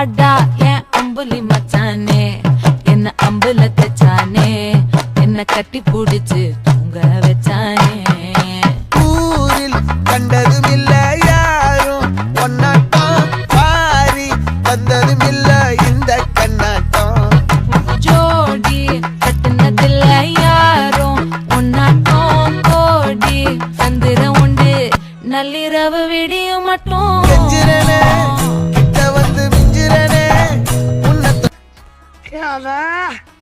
வாடா என் அம்புலி மச்சானே, என்ன அம்புல தச்சானே, என்ன கட்டி புடிச்சு தூங்க வச்சானே. ஊரில் கண்டதும் இல்ல யாரும் ஒன்னாட்டம், பாரி வந்ததும் இல்ல இந்த கண்ணாட்டம். ஜோடி கட்டுனதில்ல யாரும் ஒன்னாட்டம், கோடி சந்திரம் உண்டு நள்ளிரவு விடியும் மட்டும். கெஞ்சிரனே கிட்ட வந்து மிஞ்சிரனே உன்னை